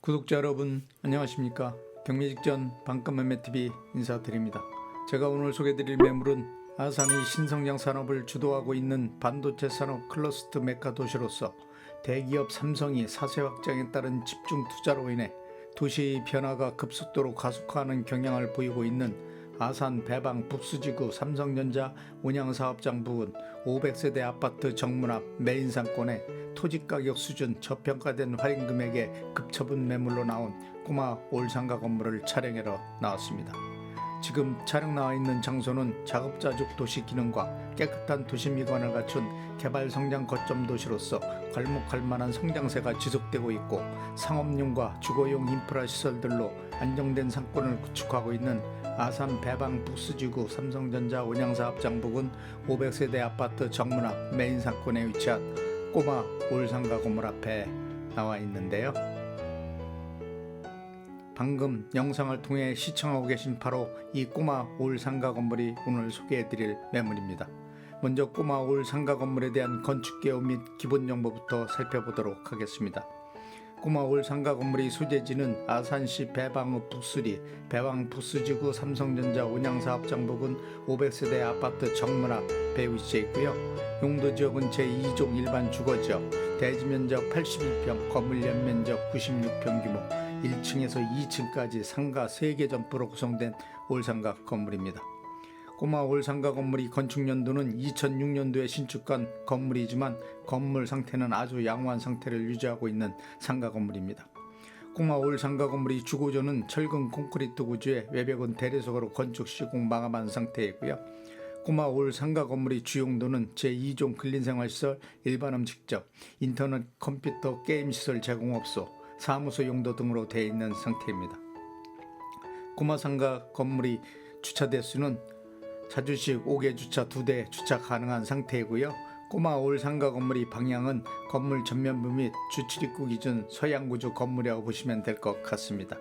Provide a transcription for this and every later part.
구독자 여러분 안녕하십니까. 경매직전 반값매매TV 인사드립니다. 제가 오늘 소개드릴 매물은 아산이 신성장 산업을 주도하고 있는 반도체 산업 클러스터 메카 도시로서 대기업 삼성이 사세 확장에 따른 집중 투자로 인해 도시의 변화가 급속도로 가속화하는 경향을 보이고 있는 아산 배방 북수지구 삼성전자 온양사업장 부근 500세대 아파트 정문 앞 메인 상권에 토지가격 수준 저평가된 할인금액에 급처분 매물로 나온 꼬마 올상가 건물을 촬영하러 나왔습니다. 지금 촬영 나와 있는 장소는 작업자족 도시 기능과 깨끗한 도시 미관을 갖춘 개발 성장 거점 도시로서 괄목할 만한 성장세가 지속되고 있고 상업용과 주거용 인프라 시설들로 안정된 상권을 구축하고 있는 아산 배방 북수지구 삼성전자 온양사업장 부근 500세대 아파트 정문 앞 메인 상권에 위치한 꼬마 올상가 건물 앞에 나와 있는데요. 방금 영상을 통해 시청하고 계신 바로 이 꼬마 올상가 건물이 오늘 소개해드릴 매물입니다. 먼저 꼬마 올상가 건물에 대한 건축개요 및 기본 정보부터 살펴보도록 하겠습니다. 꼬마 올상가 건물의 소재지는 아산시 배방읍 북수리 배방 북수지구 삼성전자 온양사업장 부근 500세대 아파트 정문 앞에 위치해 있고요. 용도지역은 제2종 일반 주거지역, 대지면적 82평, 건물 연면적 96평 규모, 1층에서 2층까지 상가 3개 점포로 구성된 올상가 건물입니다. 꼬마 올상가 건물이 건축연도는 2006년도에 신축한 건물이지만 건물 상태는 아주 양호한 상태를 유지하고 있는 상가 건물입니다. 꼬마 올상가 건물의 주고조는 철근 콘크리트 구조에 외벽은 대리석으로 건축 시공 마감한 상태이고요. 꼬마 올상가 건물의 주용도는 제2종 근린생활시설, 일반 음식점, 인터넷 컴퓨터 게임시설 제공업소, 사무소 용도 등으로 되어 있는 상태입니다. 꼬마 상가 건물의 주차 대수는 자주식 5개 주차 2대 주차 가능한 상태이고요. 꼬마 올상가 건물의 방향은 건물 전면부 및 주출입구 기준 서양구조 건물이라고 보시면 될 것 같습니다.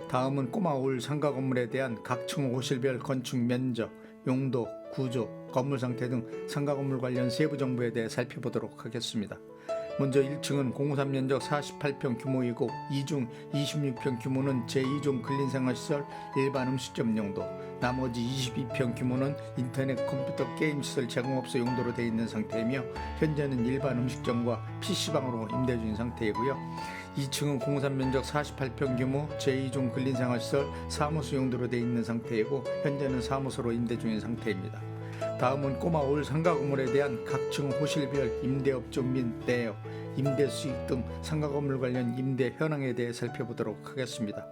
다음은 꼬마 올상가 건물에 대한 각층 호실별 건축 면적, 용도, 구조, 건물 상태 등 상가 건물 관련 세부 정보에 대해 살펴보도록 하겠습니다. 먼저 1층은 공사 면적 48평 규모이고 2중 26평 규모는 제2종 근린생활시설 일반 음식점 용도, 나머지 22평 규모는 인터넷 컴퓨터 게임시설 제공업소 용도로 되어 있는 상태이며 현재는 일반 음식점과 PC방으로 임대 중인 상태이고요. 2층은 공사 면적 48평 규모 제2종 근린생활시설 사무소 용도로 되어 있는 상태이고 현재는 사무소로 임대 중인 상태입니다. 다음은 꼬마 올상가 건물에 대한 각층 호실별 임대업종 및 내역, 임대 수익 등 상가 건물 관련 임대 현황에 대해 살펴보도록 하겠습니다.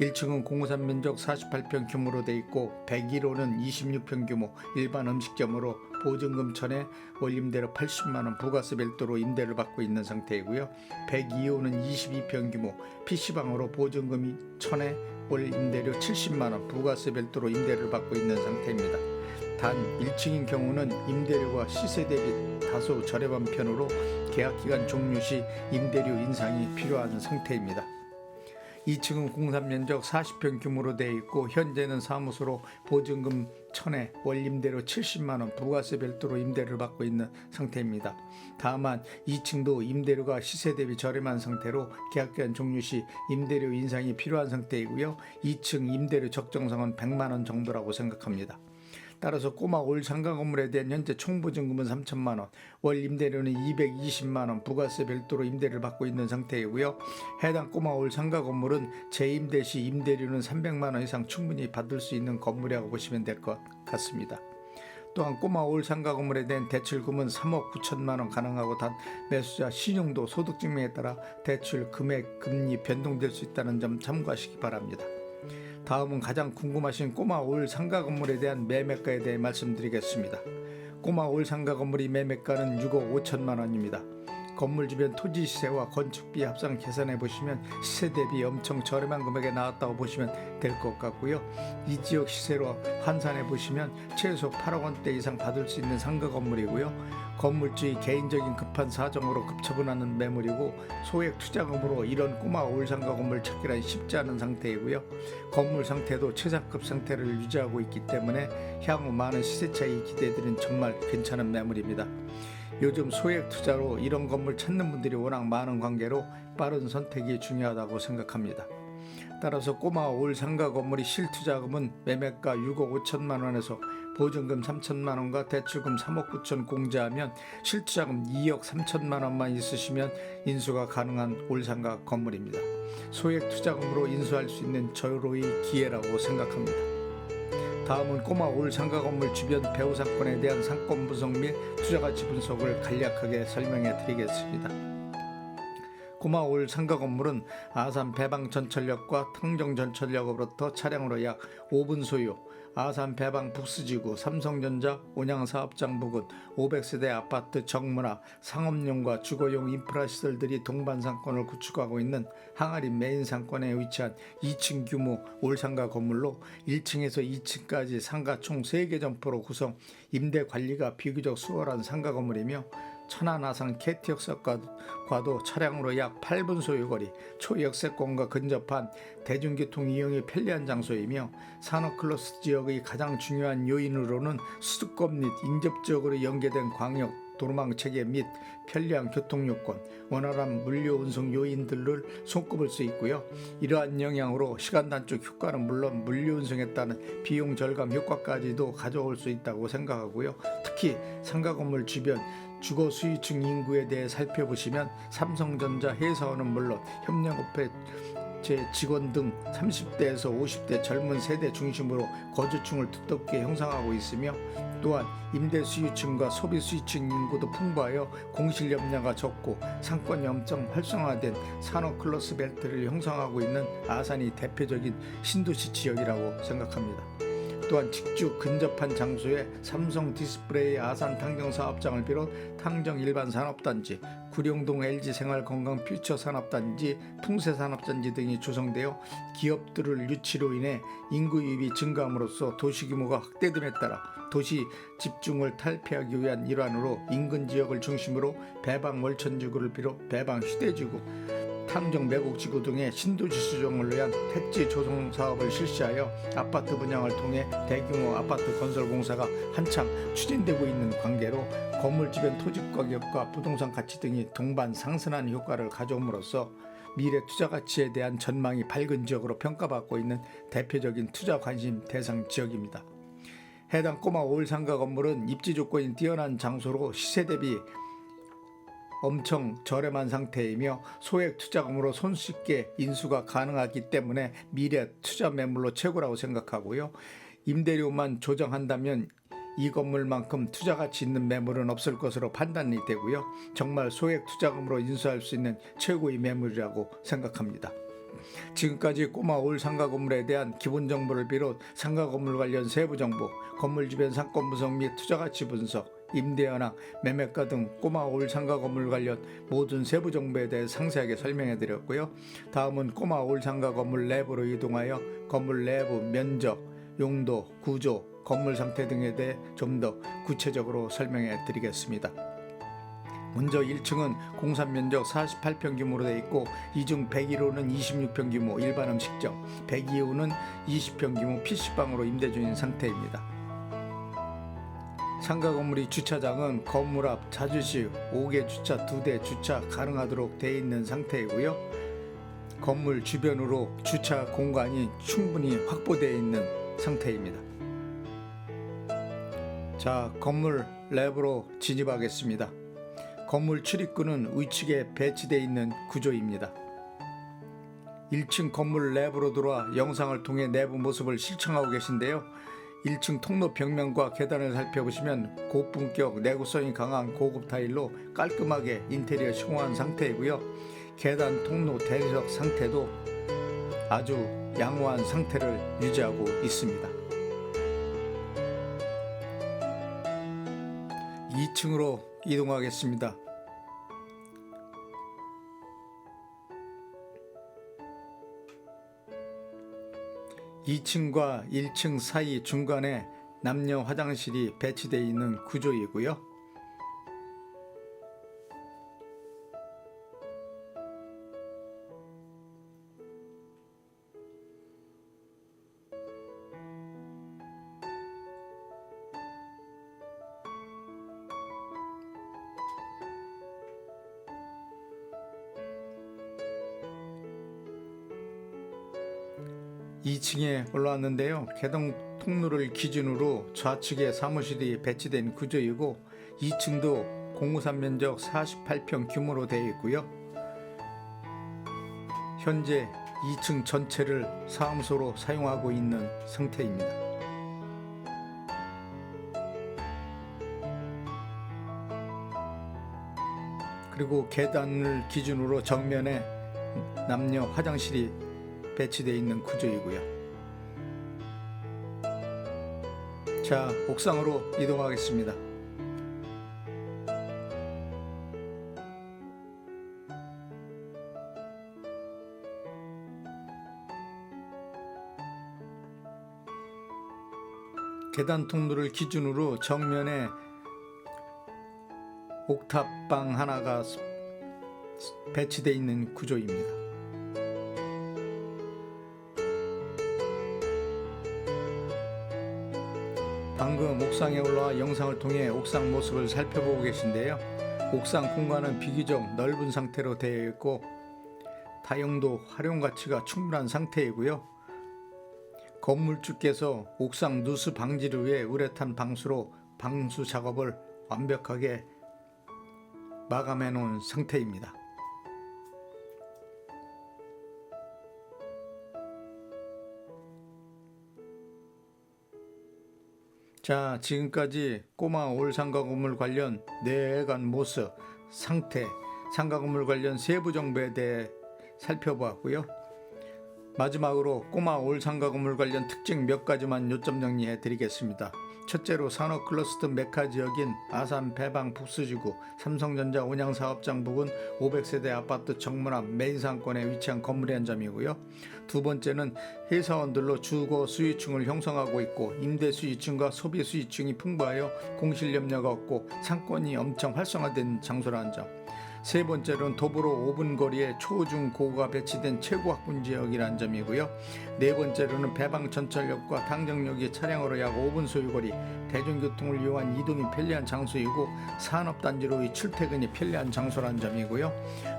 1층은 공사 면적 48평 규모로 되어 있고 101호는 26평 규모 일반 음식점으로 보증금 1000에 월 임대료 80만원 부가세 별도로 임대를 받고 있는 상태이고요. 102호는 22평 규모 PC방으로 보증금이 1000에 월 임대료 70만원 부가세 별도로 임대를 받고 있는 상태입니다. 단 1층인 경우는 임대료가 시세 대비 다소 저렴한 편으로 계약기간 종료 시 임대료 인상이 필요한 상태입니다. 2층은 공사 면적 40평 규모로 되어 있고 현재는 사무소로 보증금 1000에 월 임대료 70만원 부가세 별도로 임대를 받고 있는 상태입니다. 다만 2층도 임대료가 시세 대비 저렴한 상태로 계약기간 종료 시 임대료 인상이 필요한 상태이고요. 2층 임대료 적정성은 100만원 정도라고 생각합니다. 따라서 꼬마 올상가 건물에 대한 현재 총보증금은 3천만원, 월 임대료는 220만원 부가세 별도로 임대를 받고 있는 상태이고요. 해당 꼬마 올상가 건물은 재임대 시 임대료는 300만원 이상 충분히 받을 수 있는 건물이라고 보시면 될 것 같습니다. 또한 꼬마 올상가 건물에 대한 대출금은 3억 9천만원 가능하고 단 매수자 신용도 소득증명에 따라 대출 금액, 금리 변동될 수 있다는 점 참고하시기 바랍니다. 다음은 가장 궁금하신 꼬마 올상가 건물에 대한 매매가에 대해 말씀드리겠습니다. 꼬마 올상가 건물의 매매가는 6억 5천만 원입니다. 건물 주변 토지 시세와 건축비 합산 계산해 보시면 시세 대비 엄청 저렴한 금액에 나왔다고 보시면 될 것 같고요. 이 지역 시세로 환산해 보시면 최소 8억 원대 이상 받을 수 있는 상가 건물이고요. 건물주의 개인적인 급한 사정으로 급처분하는 매물이고 소액 투자금으로 이런 꼬마 올상가 건물 찾기란 쉽지 않은 상태이고요. 건물 상태도 최상급 상태를 유지하고 있기 때문에 향후 많은 시세 차익이 기대되는 정말 괜찮은 매물입니다. 요즘 소액 투자로 이런 건물 찾는 분들이 워낙 많은 관계로 빠른 선택이 중요하다고 생각합니다. 따라서 꼬마 올 상가 건물이 실투자금은 매매가 6억 5천만 원에서 보증금 3천만 원과 대출금 3억 9천 공제하면 실투자금 2억 3천만 원만 있으시면 인수가 가능한 올 상가 건물입니다. 소액 투자금으로 인수할 수 있는 절호의 기회라고 생각합니다. 다음은 꼬마 올 상가 건물 주변 배후 상권에 대한 상권 분석 및 투자가치 분석을 간략하게 설명해 드리겠습니다. 꼬마 올 상가 건물은 아산 배방 전철역과 탕정 전철역으로부터 차량으로 약 5분 소요, 아산 배방 북수지구 삼성전자 온양사업장 부근 500세대 아파트 정문화 상업용과 주거용 인프라 시설들이 동반 상권을 구축하고 있는 항아리 메인 상권에 위치한 2층 규모 올 상가 건물로 1층에서 2층까지 상가 총 3개 점포로 구성, 임대 관리가 비교적 수월한 상가 건물이며 천안 아산 KT역과도 차량으로 약 8분 소요거리, 초역세권과 근접한 대중교통 이용이 편리한 장소이며 산업클러스터 지역의 가장 중요한 요인으로는 수도권 및 인접지역으로 연계된 광역 도로망체계 및 편리한 교통요건, 원활한 물류 운송 요인들을 손꼽을 수 있고요. 이러한 영향으로 시간 단축 효과는 물론 물류 운송에 따른 비용 절감 효과까지도 가져올 수 있다고 생각하고요. 특히 상가 건물 주변 주거 수요층 인구에 대해 살펴보시면 삼성전자 회사원은 물론 협력업체 직원 등 30대에서 50대 젊은 세대 중심으로 거주층을 두텁게 형성하고 있으며 또한 임대 수요층과 소비 수요층 인구도 풍부하여 공실 염려가 적고 상권이 엄청 활성화된 산업 클러스 벨트를 형성하고 있는 아산이 대표적인 신도시 지역이라고 생각합니다. 또한 직주 근접한 장소에 삼성 디스플레이 아산 탕정 사업장을 비롯 탕정 일반 산업단지, 구룡동 LG 생활건강 퓨처 산업단지, 풍세 산업단지 등이 조성되어 기업들을 유치로 인해 인구 유입이 증가함으로써 도시 규모가 확대됨에 따라 도시 집중을 탈피하기 위한 일환으로 인근 지역을 중심으로 배방 월천지구를 비롯 배방 휴대지구, 탕정 매곡지구 등의 신도시 수정을 위한 택지 조성 사업을 실시하여 아파트 분양을 통해 대규모 아파트 건설 공사가 한창 추진되고 있는 관계로 건물 주변 토지 가격과 부동산 가치 등이 동반 상승하는 효과를 가져옴으로써 미래 투자 가치에 대한 전망이 밝은 지역으로 평가받고 있는 대표적인 투자 관심 대상 지역입니다. 해당 꼬마 올 상가 건물은 입지 조건이 뛰어난 장소로 시세 대비 엄청 저렴한 상태이며 소액 투자금으로 손쉽게 인수가 가능하기 때문에 미래 투자 매물로 최고라고 생각하고요. 임대료만 조정한다면 이 건물만큼 투자 가치 있는 매물은 없을 것으로 판단이 되고요. 정말 소액 투자금으로 인수할 수 있는 최고의 매물이라고 생각합니다. 지금까지 꼬마 올 상가 건물에 대한 기본 정보를 비롯 상가 건물 관련 세부 정보, 건물 주변 상권 분석 및 투자 가치 분석, 임대 현황, 매매가 등 꼬마 올 상가 건물 관련 모든 세부 정보에 대해 상세하게 설명해 드렸고요. 다음은 꼬마 올 상가 건물 내부로 이동하여 건물 내부 면적, 용도, 구조, 건물 상태 등에 대해 좀 더 구체적으로 설명해 드리겠습니다. 먼저 1층은 공산 면적 48평 규모로 되어 있고 이중 101호는 26평 규모 일반 음식점, 102호는 20평 규모 PC방으로 임대 중인 상태입니다. 상가 건물의 주차장은 건물 앞 자주시 5개 주차 2대 주차 가능하도록 되어 있는 상태이고요. 건물 주변으로 주차 공간이 충분히 확보되어 있는 상태입니다. 자, 건물 내부로 진입하겠습니다. 건물 출입구는 우측에 배치되어 있는 구조입니다. 1층 건물 내부로 들어와 영상을 통해 내부 모습을 시청하고 계신데요. 1층 통로 벽면과 계단을 살펴보시면 고품격 내구성이 강한 고급 타일로 깔끔하게 인테리어 시공한 상태이고요. 계단 통로 대리석 상태도 아주 양호한 상태를 유지하고 있습니다. 2층으로 이동하겠습니다. 2층과 1층 사이 중간에 남녀 화장실이 배치되어 있는 구조이고요. 2층에 올라왔는데요. 개동 통로를 기준으로 좌측에 사무실이 배치된 구조이고 2층도 공구산 면적 48평 규모로 되어 있고요. 현재 2층 전체를 사무소로 사용하고 있는 상태입니다. 그리고 계단을 기준으로 정면에 남녀 화장실이 배치되어 있는 구조이고요. 자, 옥상으로 이동하겠습니다. 계단 통로를 기준으로 정면에 옥탑방 하나가 배치되어 있는 구조입니다. 방금 옥상에 올라와 영상을 통해 옥상 모습을 살펴보고 계신데요. 옥상 공간은 비교적 넓은 상태로 되어 있고 다용도 활용 가치가 충분한 상태이고요. 건물주께서 옥상 누수 방지를 위해 우레탄 방수로 방수 작업을 완벽하게 마감해 놓은 상태입니다. 자, 지금까지 꼬마 올상가 건물 관련 내관 모습, 상태, 상가 건물 관련 세부 정보에 대해 살펴보았고요. 마지막으로 꼬마 올상가 건물 관련 특징 몇 가지만 요점 정리해 드리겠습니다. 첫째로 산업 클러스터 메카 지역인 아산 배방 북수지구 삼성전자 온양사업장 부근 500세대 아파트 정문 메인 상권에 위치한 건물의 한 점이고요. 두 번째는 회사원들로 주거 수요층을 형성하고 있고 임대 수요층과 소비 수요층이 풍부하여 공실 염려가 없고 상권이 엄청 활성화된 장소라는 점. 세 번째로는 도보로 5분 거리에 초중 고가 배치된 최고 학군 지역이라는 점이고요. 네 번째로는 배방 전철역과 당정역이 차량으로 약 5분 소요거리, 대중교통을 이용한 이동이 편리한 장소이고 산업단지로의 출퇴근이 편리한 장소라는 점이고요.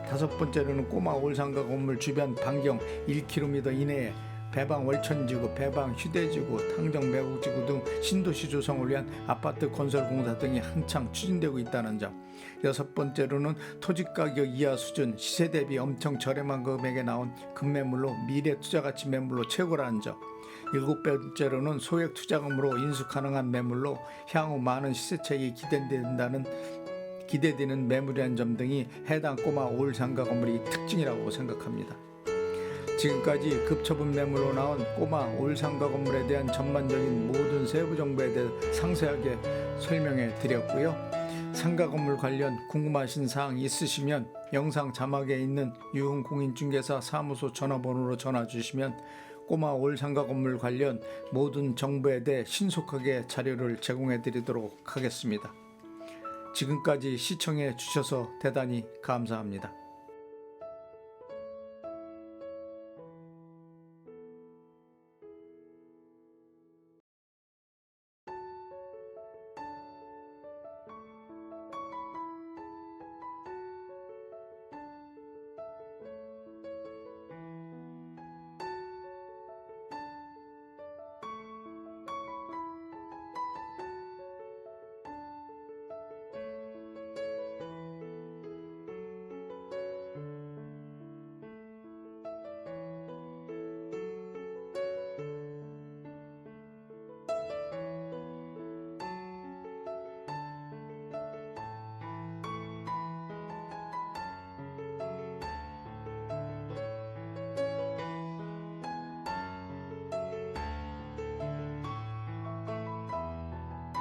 다섯 번째로는 꼬마 올상가 건물 주변 반경 1km 이내에 배방 월천지구, 배방 휴대지구, 당정 매국지구 등 신도시 조성을 위한 아파트 건설 공사 등이 한창 추진되고 있다는 점. 여섯 번째로는 토지가격 이하 수준, 시세 대비 엄청 저렴한 금액에 나온 급매물로 미래 투자가치 매물로 최고라는 점. 일곱 번째로는 소액 투자금으로 인수 가능한 매물로 향후 많은 시세차익이 기대되는 매물이라는 점 등이 해당 꼬마 올상가 건물의 특징이라고 생각합니다. 지금까지 급처분 매물로 나온 꼬마 올상가 건물에 대한 전반적인 모든 세부 정보에 대해 상세하게 설명해 드렸고요. 상가 건물 관련 궁금하신 사항 있으시면 영상 자막에 있는 유흥공인중개사 사무소 전화번호로 전화 주시면 꼬마 올상가 건물 관련 모든 정보에 대해 신속하게 자료를 제공해 드리도록 하겠습니다. 지금까지 시청해 주셔서 대단히 감사합니다.